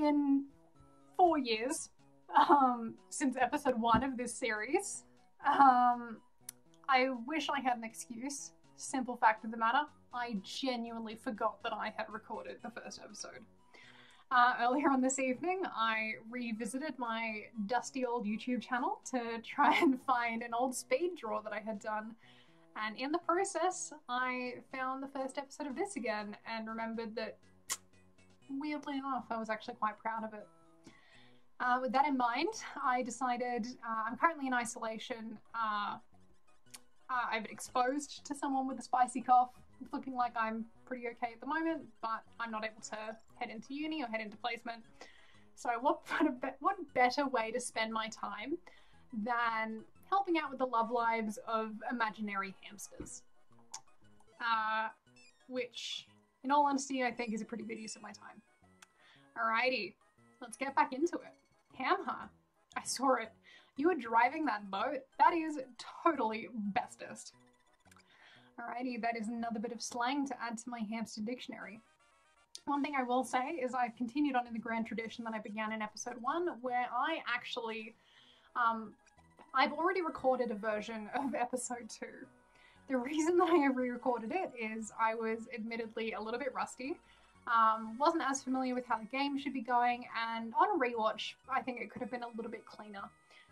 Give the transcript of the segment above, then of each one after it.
been 4 years since episode 1 of this series. I wish I had an excuse. Simple fact of the matter, I genuinely forgot that I had recorded the first episode. Earlier on this evening, I revisited my dusty old YouTube channel to try and find an old speed draw that I had done. And in the process, I found the first episode of this again and remembered that, weirdly enough, I was actually quite proud of it. With that in mind, I decided I'm currently in isolation. I've been exposed to someone with a spicy cough. It's looking like I'm pretty okay at the moment, but I'm not able to head into uni or head into placement. So what better way to spend my time than helping out with the love lives of imaginary hamsters? Which, in all honesty, I think is a pretty good use of my time. Alrighty, let's get back into it. Hamha, I saw it. You were driving that boat? That is totally bestest. Alrighty, that is another bit of slang to add to my hamster dictionary. One thing I will say is I've continued on in the grand tradition that I began in episode 1, where I actually, I've already recorded a version of episode 2. The reason that I re-recorded it is I was admittedly a little bit rusty, wasn't as familiar with how the game should be going, and on a rewatch, I think it could have been a little bit cleaner.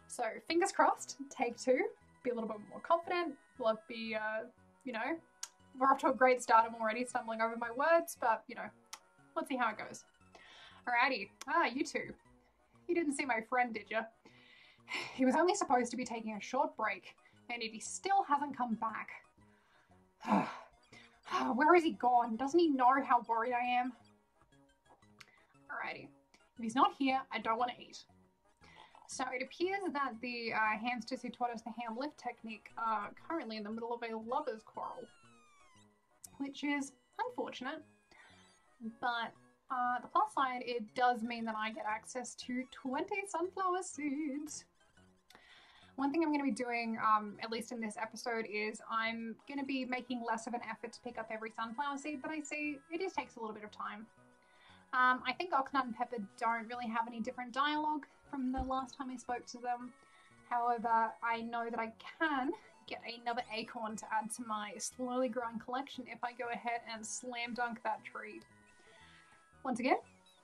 So fingers crossed, take 2, be a little bit more confident, be, you know, we're off to a great start. I'm already stumbling over my words, but, you know, let's see how it goes. Alrighty. You two. You didn't see my friend, did you? He was only supposed to be taking a short break, and he still hasn't come back. Where has he gone? Doesn't he know how worried I am? Alrighty. If he's not here, I don't want to eat. So it appears that the hamsters who taught us the ham lift technique are currently in the middle of a lover's quarrel, which is unfortunate, but the plus side, it does mean that I get access to 20 sunflower seeds. One thing I'm going to be doing, at least in this episode, is I'm going to be making less of an effort to pick up every sunflower seed that I see. It just takes a little bit of time. I think Oxnut and Pepper don't really have any different dialogue from the last time I spoke to them. However, I know that I can get another acorn to add to my slowly growing collection if I go ahead and slam dunk that tree. Once again,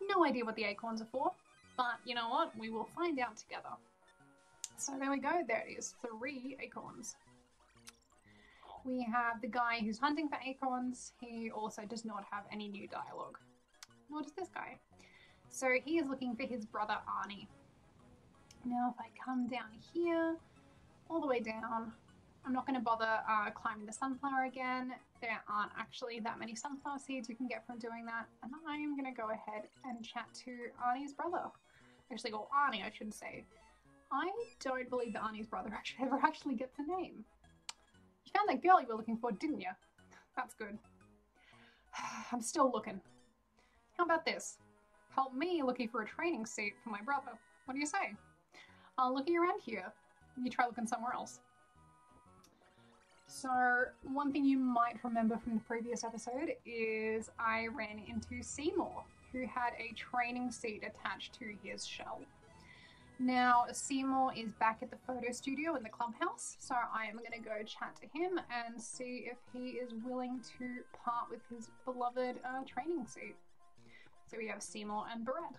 no idea what the acorns are for, but you know what? We will find out together. So there we go, there it is, 3 acorns. We have the guy who's hunting for acorns. He also does not have any new dialogue. Nor does this guy. So he is looking for his brother Arnie. Now if I come down here, all the way down, I'm not going to bother climbing the sunflower again. There aren't actually that many sunflower seeds you can get from doing that. And I am going to go ahead and chat to Arnie's brother. Actually, or Arnie, I should say. I don't believe that Arnie's brother ever actually gets a name. You found that girl you were looking for, didn't you? That's good. I'm still looking. How about this? Help me looking for a training seat for my brother. What do you say? I'll looking around here. You try looking somewhere else. So, one thing you might remember from the previous episode is I ran into Seymour, who had a training seat attached to his shell. Now, Seymour is back at the photo studio in the clubhouse, so I am going to go chat to him and see if he is willing to part with his beloved training seat. So we have Seymour and Barrett.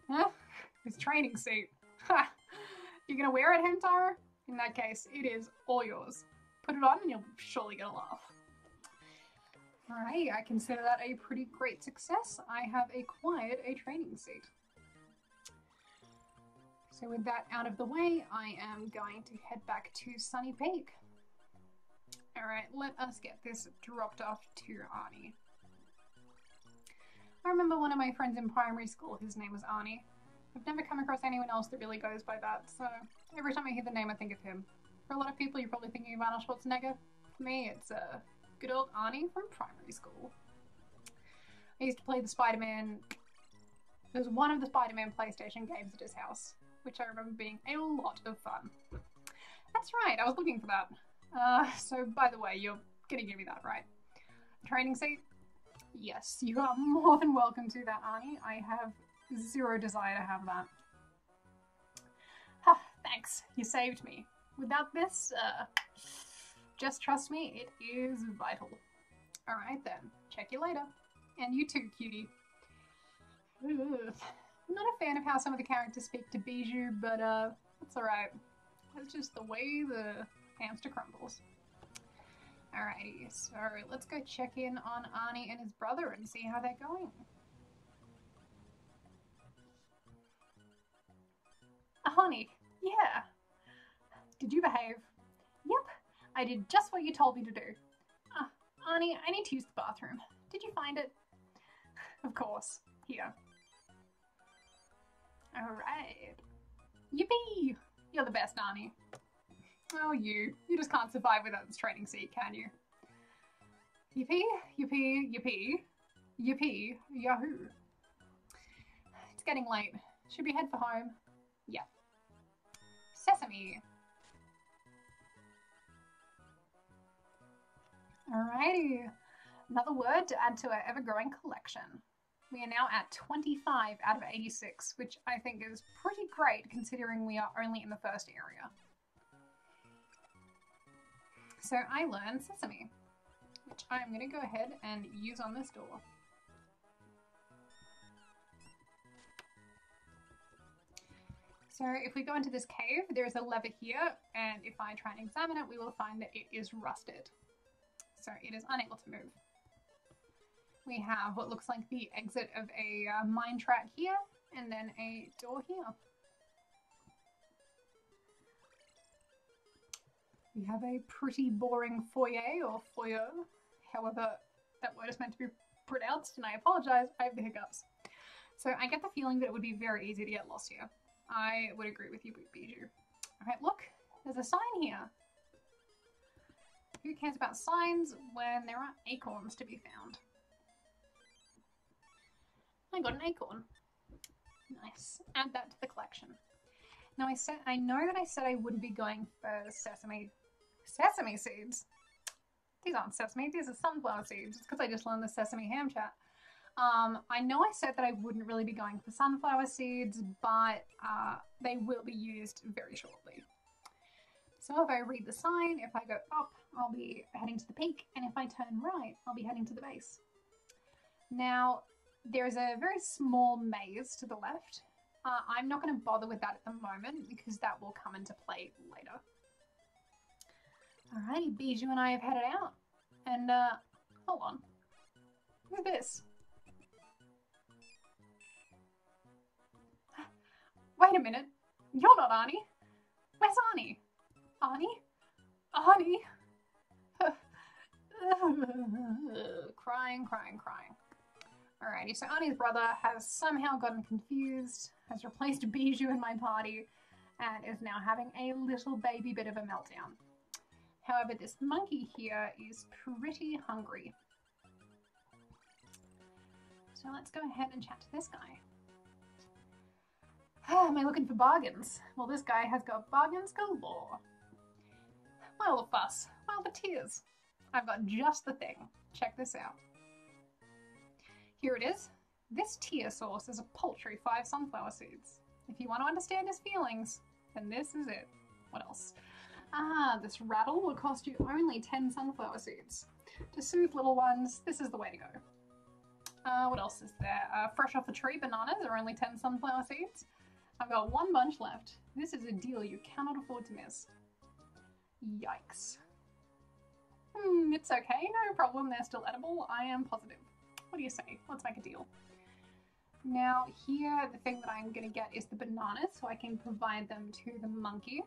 Huh? His training seat. Ha! You gonna wear it, Hamtaro? In that case, it is all yours. Put it on and you'll surely get a laugh. Alright, I consider that a pretty great success. I have acquired a training seat. So with that out of the way, I am going to head back to Sunny Peak. Alright, let us get this dropped off to Arnie. I remember one of my friends in primary school, his name was Arnie. I've never come across anyone else that really goes by that, so every time I hear the name I think of him. For a lot of people you're probably thinking of Arnold Schwarzenegger. For me it's good old Arnie from primary school. I used to play the Spider-Man. There was one of the Spider-Man PlayStation games at his house, which I remember being a lot of fun. That's right, I was looking for that. So by the way, you're gonna give me that, right? Training seat? Yes, you are more than welcome to that, Arnie. I have zero desire to have that. Thanks, you saved me. Without this, just trust me, it is vital. Alright then, check you later. And you too, cutie. Ugh. I'm not a fan of how some of the characters speak to Bijou, but that's alright. That's just the way the hamster crumbles. Alrighty, so let's go check in on Arnie and his brother and see how they're going. Arnie, yeah. Did you behave? Yep, I did just what you told me to do. Arnie, I need to use the bathroom. Did you find it? Of course. Here. Alright. Yippee! You're the best, Arnie. Oh, you. You just can't survive without this training seat, can you? Yippee, yippee, yippee. Yippee, yahoo. It's getting late. Should we head for home? Yeah. Sesame. Alrighty. Another word to add to our ever-growing collection. We are now at 25 out of 86, which I think is pretty great considering we are only in the first area. So I learned Sesame, which I'm going to go ahead and use on this door. So if we go into this cave, there is a lever here, and if I try and examine it, we will find that it is rusted. So it is unable to move. We have what looks like the exit of a mine track here, and then a door here. We have a pretty boring foyer, or foyer, however that word is meant to be pronounced, and I apologize, I have the hiccups. So I get the feeling that it would be very easy to get lost here. I would agree with you, Bijou. Alright, look, there's a sign here. Who cares about signs when there are acorns to be found? I got an acorn. Nice. Add that to the collection. Now I know that I said I wouldn't be going for sesame seeds. These aren't sesame, these are sunflower seeds. It's because I just learned the sesame ham chat. I know I said that I wouldn't really be going for sunflower seeds, but they will be used very shortly. So if I read the sign, if I go up, I'll be heading to the peak, and if I turn right, I'll be heading to the base. Now, there's a very small maze to the left. I'm not going to bother with that at the moment because that will come into play later. Alrighty, Bijou and I have headed out. And, hold on. Who's this? Wait a minute. You're not Arnie. Where's Arnie? Arnie? Arnie? Crying, crying, crying. Alrighty, so Arnie's brother has somehow gotten confused, has replaced Bijou in my party, and is now having a little baby bit of a meltdown. However, this monkey here is pretty hungry. So let's go ahead and chat to this guy. Am I looking for bargains? Well, this guy has got bargains galore. Why all the fuss? Why all the tears? I've got just the thing. Check this out. Here it is. This tear source is a paltry 5 sunflower seeds. If you want to understand his feelings, then this is it. What else? This rattle will cost you only 10 sunflower seeds. To soothe little ones, this is the way to go. What else is there? Fresh off the tree bananas are only 10 sunflower seeds. I've got 1 bunch left. This is a deal you cannot afford to miss. Yikes. It's okay, no problem, they're still edible, I am positive. What do you say? Let's make a deal. Now here, the thing that I'm going to get is the bananas, so I can provide them to the monkey.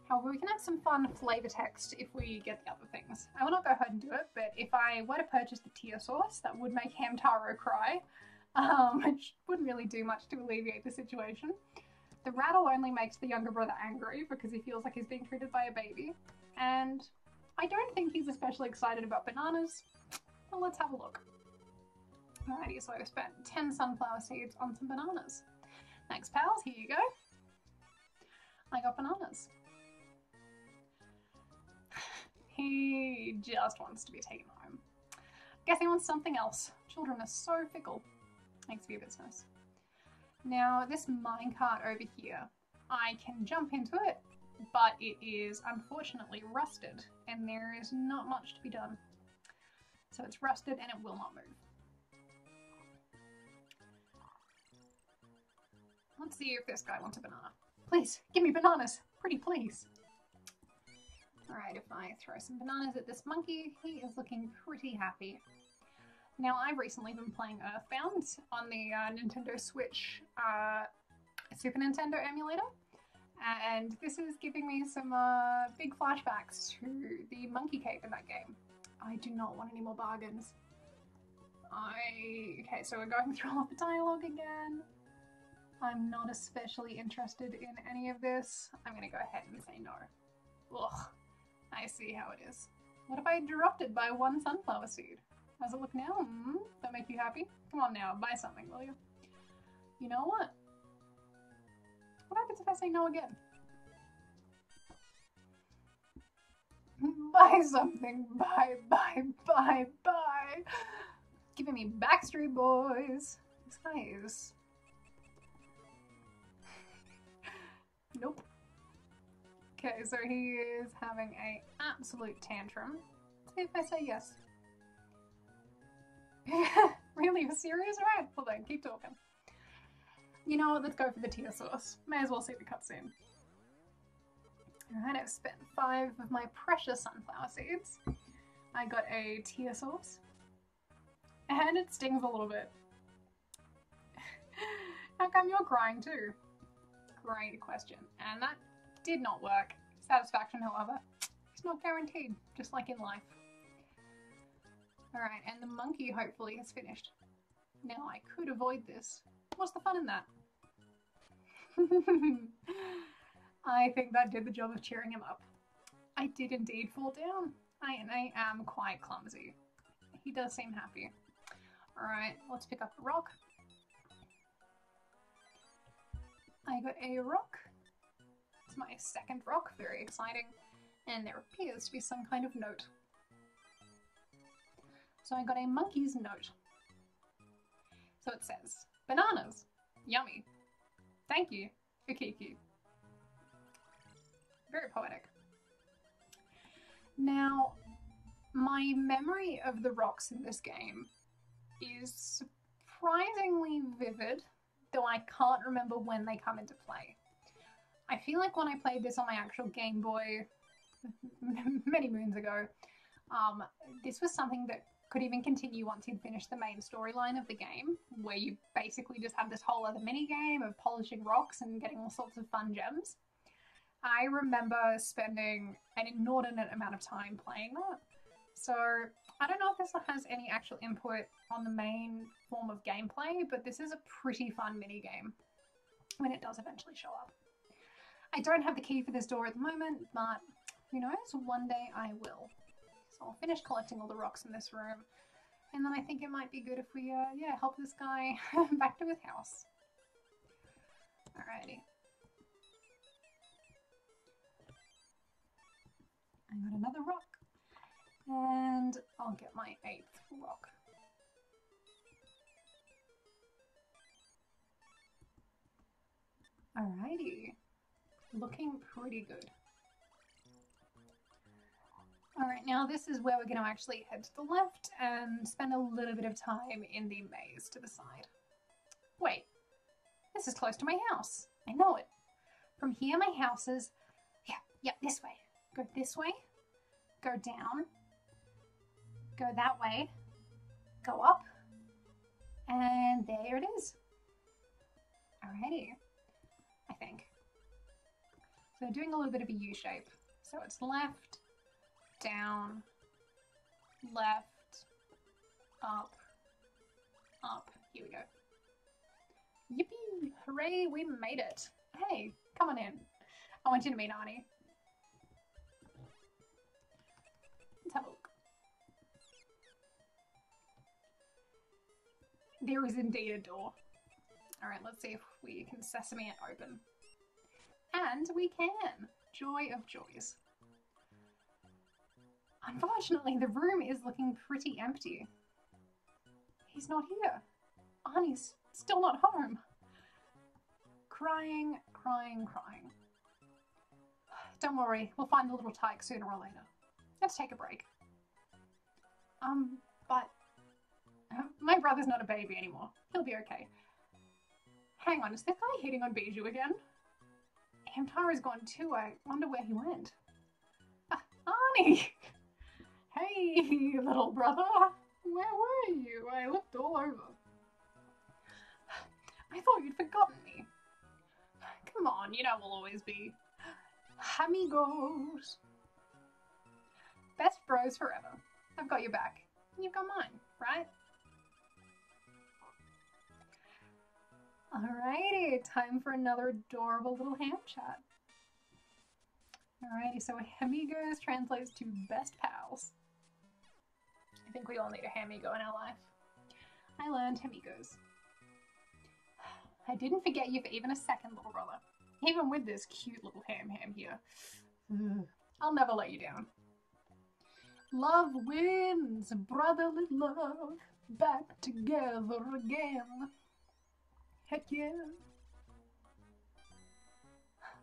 However, we can have some fun flavor text if we get the other things. I will not go ahead and do it, but if I were to purchase the tear sauce, that would make Hamtaro cry, which wouldn't really do much to alleviate the situation. The rattle only makes the younger brother angry because he feels like he's being treated by a baby, and I don't think he's especially excited about bananas. Well, let's have a look. Alrighty, so I've spent 10 sunflower seeds on some bananas. Thanks, pals, here you go. I got bananas. He just wants to be taken home. Guess he wants something else. Children are so fickle. Thanks for your business. Now, this minecart over here, I can jump into it, but it is unfortunately rusted, and there is not much to be done. So it's rusted and it will not move. Let's see if this guy wants a banana. Please, give me bananas. Pretty please. Alright, if I throw some bananas at this monkey, he is looking pretty happy. Now, I've recently been playing Earthbound on the Nintendo Switch Super Nintendo emulator, and this is giving me some big flashbacks to the Monkey Cave in that game. I do not want any more bargains. Okay, so we're going through all the dialogue again. I'm not especially interested in any of this. I'm gonna go ahead and say no. Ugh, I see how it is. What if I dropped it by one sunflower seed? How's it look now? That make you happy? Come on now, buy something, will you? You know what? What happens if I say no again? Buy something, buy. Giving me Backstreet Boys. This guy is... Nope. Okay, so he is having an absolute tantrum. Let's see if I say yes. Really? You're serious? Right, well then, keep talking. You know what, let's go for the tear source. May as well see the cutscene. Alright, I've spent 5 of my precious sunflower seeds. I got a tear source. And it stings a little bit. How come you're crying too? Great question. And that did not work. Satisfaction, however, is not guaranteed, just like in life. Alright, and the monkey hopefully has finished. Now I could avoid this. What's the fun in that? I think that did the job of cheering him up. I did indeed fall down. I am quite clumsy. He does seem happy. Alright, let's pick up a rock. I got a rock. It's my second rock, very exciting. And there appears to be some kind of note. So I got a monkey's note. So it says, bananas, yummy. Thank you, Ukiki. Very poetic. Now, my memory of the rocks in this game is surprisingly vivid, though I can't remember when they come into play. I feel like when I played this on my actual Game Boy many moons ago, this was something that could even continue once you'd finished the main storyline of the game, where you basically just have this whole other mini-game of polishing rocks and getting all sorts of fun gems. I remember spending an inordinate amount of time playing that. So I don't know if this has any actual input on the main form of gameplay, but this is a pretty fun mini-game when it does eventually show up. I don't have the key for this door at the moment, but who knows, one day I will. So I'll finish collecting all the rocks in this room, and then I think it might be good if we, yeah, help this guy back to his house. Alrighty. I got another rock, and I'll get my 8th rock. Alrighty, looking pretty good. Alright, now this is where we're going to actually head to the left and spend a little bit of time in the maze to the side. Wait, this is close to my house. I know it. From here my house is, yeah, this way. Go this way, go down, go that way, go up, and there it is. Alrighty, I think. So doing a little bit of a U shape. So it's left, down, left, up, up. Here we go. Yippee! Hooray, we made it. Hey, come on in. I want you to meet Arnie. Let's have a look. There is indeed a door. Alright, let's see if we can sesame it open. And we can! Joy of joys. Unfortunately, the room is looking pretty empty. He's not here. Arnie's still not home. Crying, crying, crying. Don't worry, we'll find the little tyke sooner or later. Let's take a break. But my brother's not a baby anymore. He'll be okay. Hang on, is this guy hitting on Bijou again? Hamtaro's gone too. I wonder where he went. Arnie! Hey, little brother. Where were you? I looked all over. I thought you'd forgotten me. Come on, you know we'll always be amigos. Best bros forever. I've got your back. And you've got mine, right? Alrighty, time for another adorable little ham chat. Alrighty, so amigos translates to best pals. I think we all need a hamigo in our life. I learned amigos. I didn't forget you for even a second, little brother. Even with this cute little ham here. I'll never let you down. Love wins, brotherly love, back together again. Heck yeah.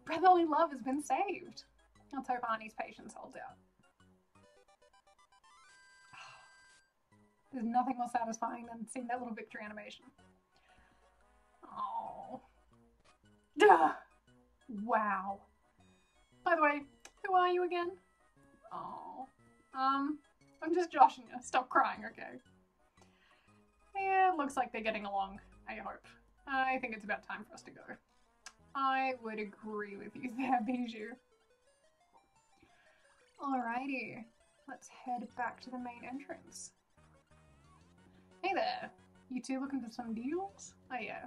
Brotherly love has been saved. Let's hope Arnie's patience holds out. There's nothing more satisfying than seeing that little victory animation. Oh. Duh. Wow. By the way, who are you again? Oh. I'm just joshing you. Stop crying, okay? Yeah, it looks like they're getting along, I hope. I think it's about time for us to go. I would agree with you there, Bijou. Alrighty, let's head back to the main entrance. Hey there, you two looking for some deals? Oh yeah,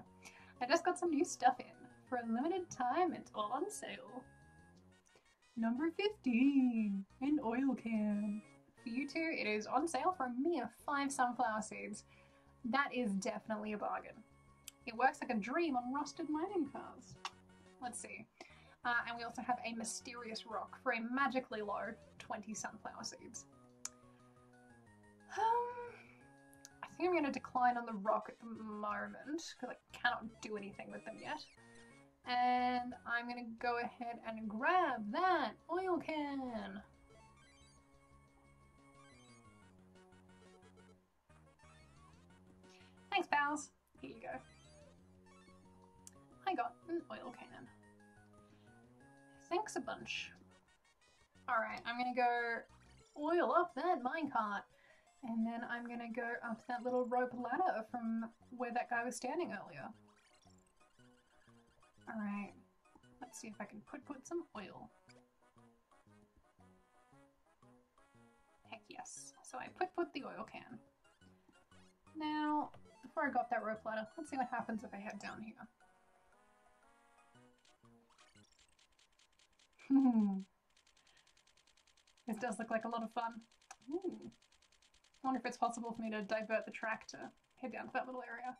I just got some new stuff in. For a limited time, it's all on sale. Number 15, an oil can. For you two, it is on sale for a mere 5 sunflower seeds. That is definitely a bargain. It works like a dream on rusted mining cars. Let's see. And we also have a mysterious rock for a magically low 20 sunflower seeds. I think I'm going to decline on the rock at the moment because I cannot do anything with them yet. And I'm going to go ahead and grab that oil can. Thanks, pals. Here you go. I got an oil can. Thanks a bunch. Alright, I'm gonna go oil up that minecart. And then I'm gonna go up that little rope ladder from where that guy was standing earlier. Alright, let's see if I can put some oil. Heck yes. So I put the oil can. Now, before I got that rope ladder, let's see what happens if I head down here. This does look like a lot of fun. Ooh. I wonder if it's possible for me to divert the track to head down to that little area.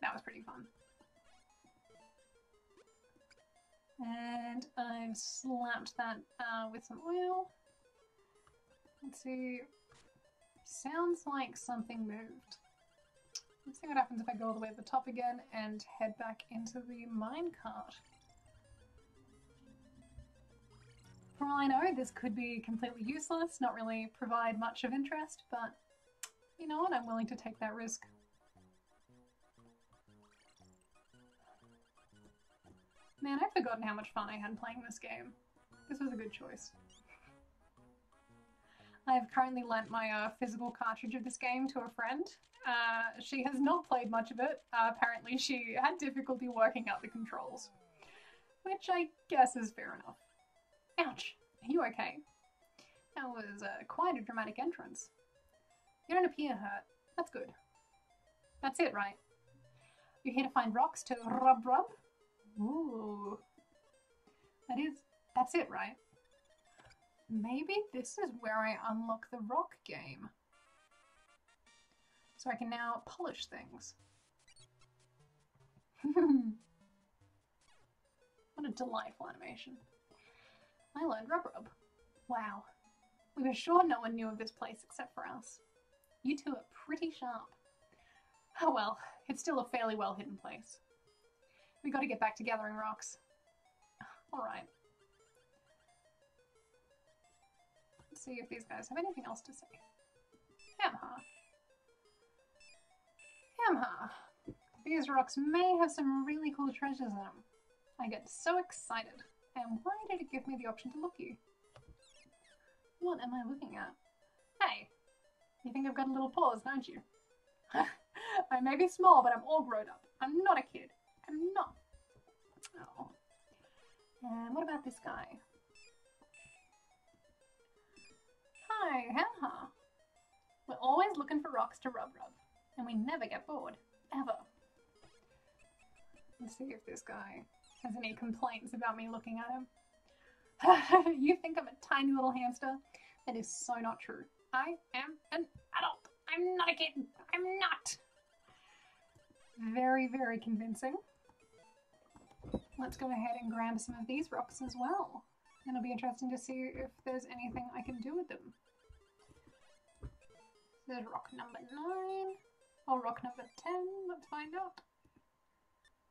That was pretty fun. And I've slapped that with some oil. Let's see. Sounds like something moved. Let's see what happens if I go all the way to the top again and head back into the minecart. For all I know, this could be completely useless, not really provide much of interest, but you know what, I'm willing to take that risk. Man, I've forgotten how much fun I had playing this game. This was a good choice. I've currently lent my physical cartridge of this game to a friend. She has not played much of it. Apparently she had difficulty working out the controls. Which I guess is fair enough. Ouch! Are you okay? That was quite a dramatic entrance. You don't appear hurt. That's good. That's it, right? You're here to find rocks to rub? Ooh. That's it, right? Maybe this is where I unlock the rock game. So I can now polish things. What a delightful animation. I learned rub. Wow. We were sure no one knew of this place except for us. You two are pretty sharp. Oh well, it's still a fairly well-hidden place. We gotta get back to gathering rocks. Alright. Let's see if these guys have anything else to say. Hamha. Hamha. These rocks may have some really cool treasures in them. I get so excited. And why did it give me the option to look you? What am I looking at? Hey, you think I've got a little paws, don't you? I may be small, but I'm all grown up. I'm not a kid. I'm not. Oh. And what about this guy? Hi, Hamha. We're always looking for rocks to rub, and we never get bored. Ever. Let's see if this guy has any complaints about me looking at him. You think I'm a tiny little hamster? That is so not true. I am an adult. I'm not a kid. I'm not. Very, very convincing. Let's go ahead and grab some of these rocks as well. And it'll be interesting to see if there's anything I can do with them. There's rock number 9. Or rock number 10. Let's find out.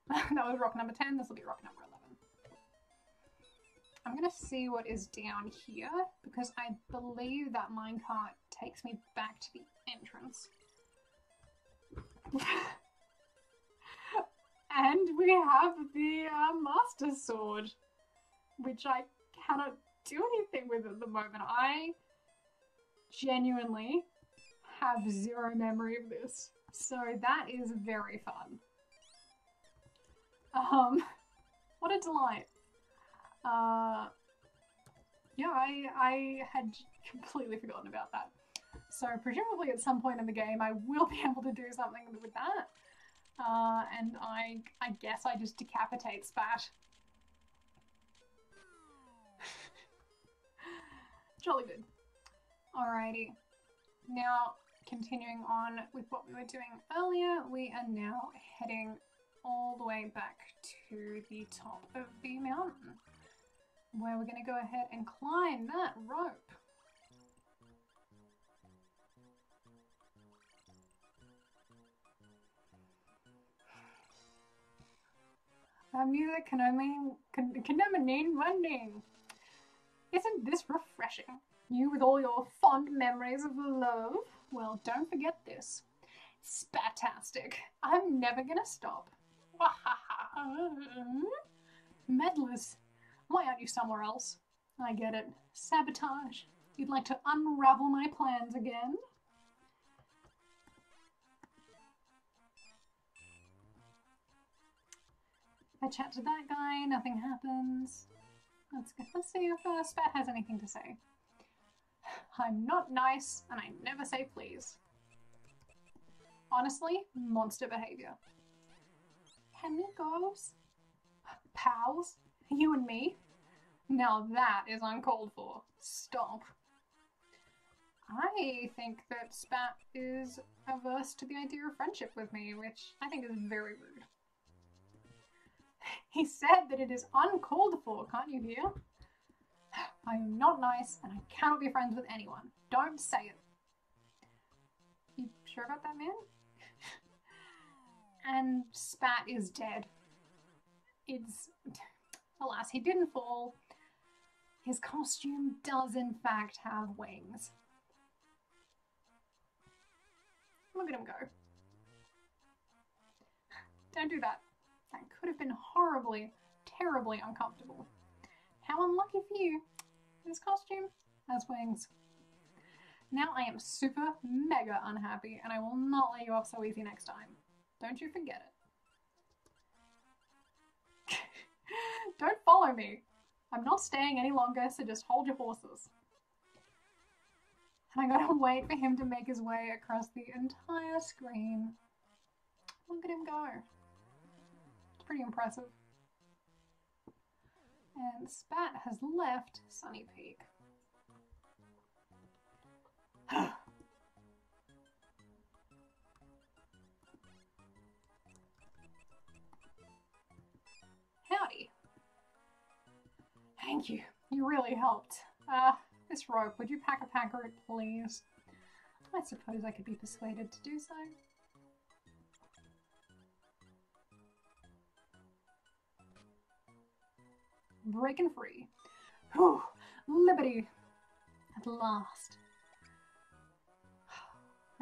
That was rock number 10. This will be rock number 11. I'm going to see what is down here, because I believe that minecart takes me back to the entrance. And we have the Master Sword, which I cannot do anything with at the moment. I genuinely have zero memory of this, so that is very fun. What a delight. Yeah, I had completely forgotten about that. So presumably at some point in the game I will be able to do something with that. And I guess I just decapitate Spat. Jolly good. Alrighty. Now, continuing on with what we were doing earlier, we are now heading all the way back to the top of the mountain, where we're going to go ahead and climb that rope. That music can only mean one thing. Isn't this refreshing? You with all your fond memories of love? Well, don't forget this. Spatastic. I'm never gonna stop. Meddlers. Why aren't you somewhere else? I get it. Sabotage. You'd like to unravel my plans again? I chat to that guy, nothing happens. Let's see if Spat has anything to say. I'm not nice, and I never say please. Honestly, monster behavior. Amigos? Pals? You and me? Now that is uncalled for. Stop. I think that Spat is averse to the idea of friendship with me, which I think is very rude. He said that it is uncalled for, can't you hear? I am not nice, and I cannot be friends with anyone. Don't say it. You sure about that, man? And Spat is dead. Alas, he didn't fall. His costume does in fact have wings. Look at him go. Don't do that. That could have been horribly, terribly uncomfortable. How unlucky for you. This costume has wings. Now I am super, mega unhappy, and I will not let you off so easy next time. Don't you forget it. Don't follow me. I'm not staying any longer, so just hold your horses. And I gotta wait for him to make his way across the entire screen. Look at him go. It's pretty impressive. And Spat has left Sunny Peak. Howdy. Thank you. You really helped. This rope, would you pack a packer it, please? I suppose I could be persuaded to do so. Breaking free. Whew! Liberty! At last.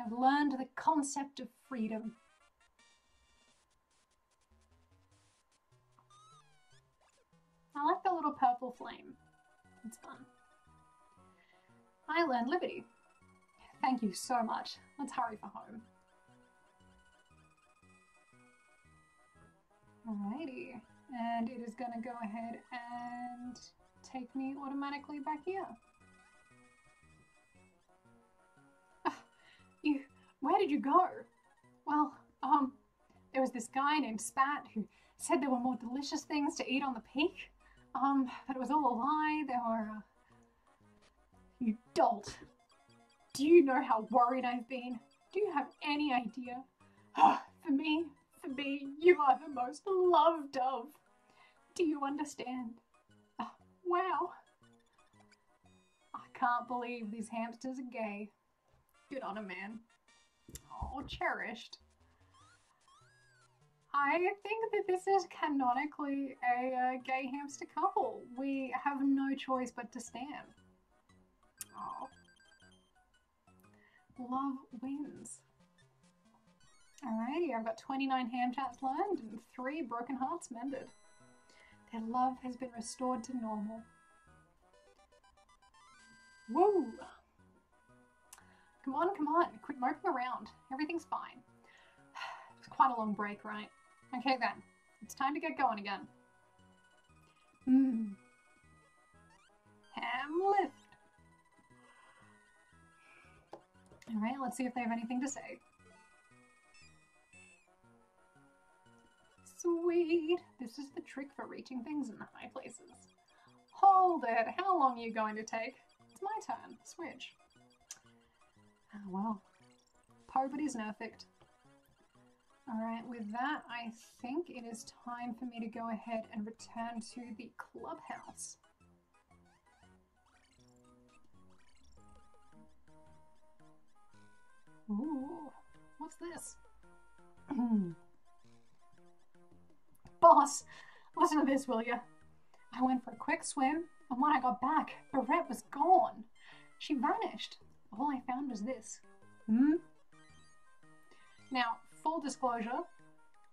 I've learned the concept of freedom. I like the little purple flame. It's fun. I learned liberty. Thank you so much. Let's hurry for home. Alrighty. And it is going to go ahead and take me automatically back here. Where did you go? Well, there was this guy named Spat who said there were more delicious things to eat on the peak. But it was all a lie. There were, You dolt. Do you know how worried I've been? Do you have any idea? For me, you are the most loved of. Do you understand? Wow. I can't believe these hamsters are gay. Good on 'em, man. Oh, cherished. I think that this is canonically a gay hamster couple. We have no choice but to stand. Oh. Love wins. Alrighty, I've got 29 ham chats learned and 3 broken hearts mended. Their love has been restored to normal. Woo! Come on, quit moping around. Everything's fine. It's quite a long break, right? Okay then, it's time to get going again. Ham lift. Alright, let's see if they have anything to say. Sweet! This is the trick for reaching things in the high places. Hold it! How long are you going to take? It's my turn. Switch. Oh well. Poverty's perfect. Alright, with that, I think it is time for me to go ahead and return to the clubhouse. Ooh, what's this? Boss, listen to this, will ya? I went for a quick swim, and when I got back, Barrette was gone. She vanished. All I found was this. Now, full disclosure,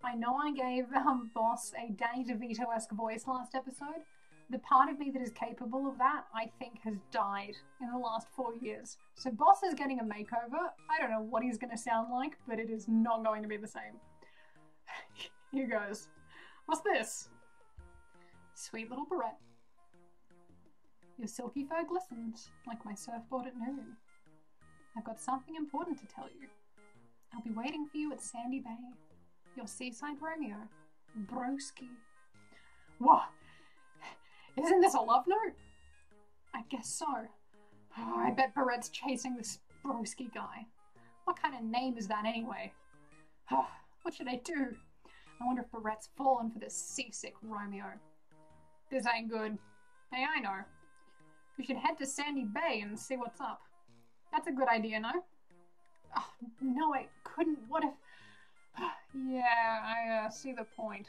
I know I gave Boss a Danny DeVito-esque voice last episode. The part of me that is capable of that, I think, has died in the last 4 years. So Boss is getting a makeover. I don't know what he's going to sound like, but it is not going to be the same. Here goes. What's this? Sweet little Barrette. Your silky fur glistens like my surfboard at noon. I've got something important to tell you. I'll be waiting for you at Sandy Bay. Your seaside Romeo. Broski. What? Isn't this a love note? I guess so. Oh, I bet Barrette's chasing this Broski guy. What kind of name is that anyway? Oh, what should I do? I wonder if Barrette's fallen for this seasick Romeo. This ain't good. Hey, I know. We should head to Sandy Bay and see what's up. That's a good idea, no? Oh, no, I couldn't. What if... Yeah, I see the point.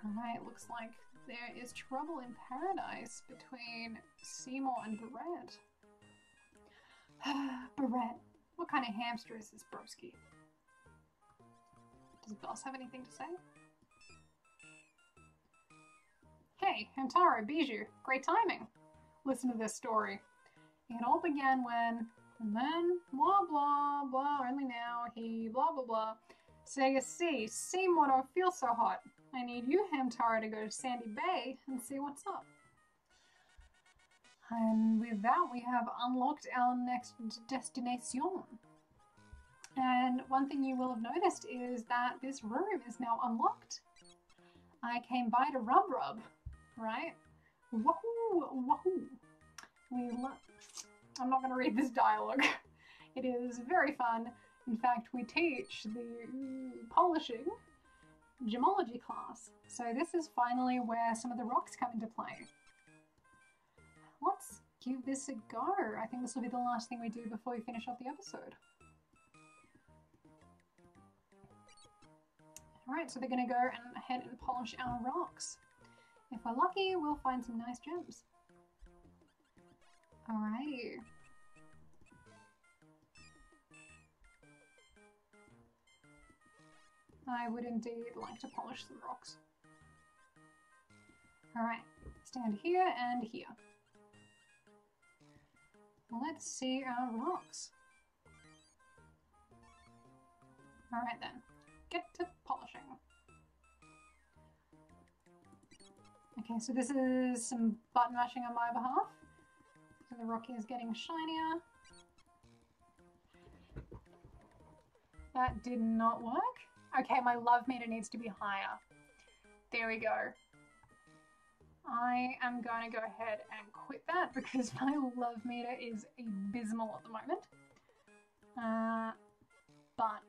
Alright, looks like there is trouble in paradise between Seymour and Barrette. Barrette, what kind of hamster is this broski? Does Boss have anything to say? Hey, Hamtaro, Bijou, great timing. Listen to this story. It all began when, and then, blah, blah, blah, only now, he, blah, blah, blah. So you see, Seymour don't feel so hot. I need you, Hamtaro, to go to Sandy Bay and see what's up. And with that, we have unlocked our next destination. And one thing you will have noticed is that this room is now unlocked. I came by to rub, right? Wahoo, wahoo. I'm not going to read this dialogue. It is very fun. In fact, we teach the polishing gemology class. So this is finally where some of the rocks come into play. let's give this a go. I think this will be the last thing we do before we finish off the episode. Alright, so they're going to go ahead and polish our rocks. If we're lucky, we'll find some nice gems. Alrighty. I would indeed like to polish some rocks. Alright, stand here and here. Let's see our rocks. Alright then, get to polishing. Okay, so this is some button mashing on my behalf. So the rock is getting shinier. That did not work. Okay, my love meter needs to be higher. There we go. I am going to go ahead and quit that because my love meter is abysmal at the moment. But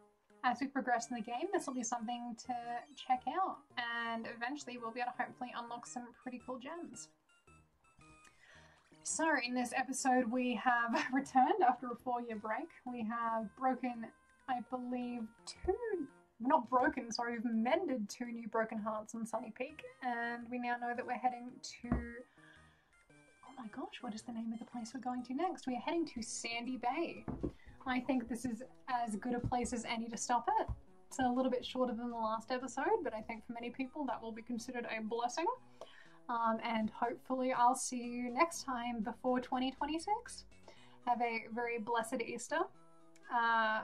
as we progress in the game, this will be something to check out, and eventually we'll be able to hopefully unlock some pretty cool gems. So in this episode we have returned after a 4-year break. We have broken, I believe, we've mended 2 new broken hearts on Sunny Peak, and we now know that we're heading to, oh my gosh, what is the name of the place we're going to next? We are heading to Sandy Bay. I think this is as good a place as any to stop at. It's a little bit shorter than the last episode, but I think for many people that will be considered a blessing. And hopefully I'll see you next time before 2026. Have a very blessed Easter. Yeah,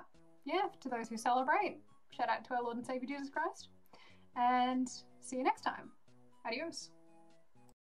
to those who celebrate, shout out to our Lord and Savior Jesus Christ. And see you next time. Adios.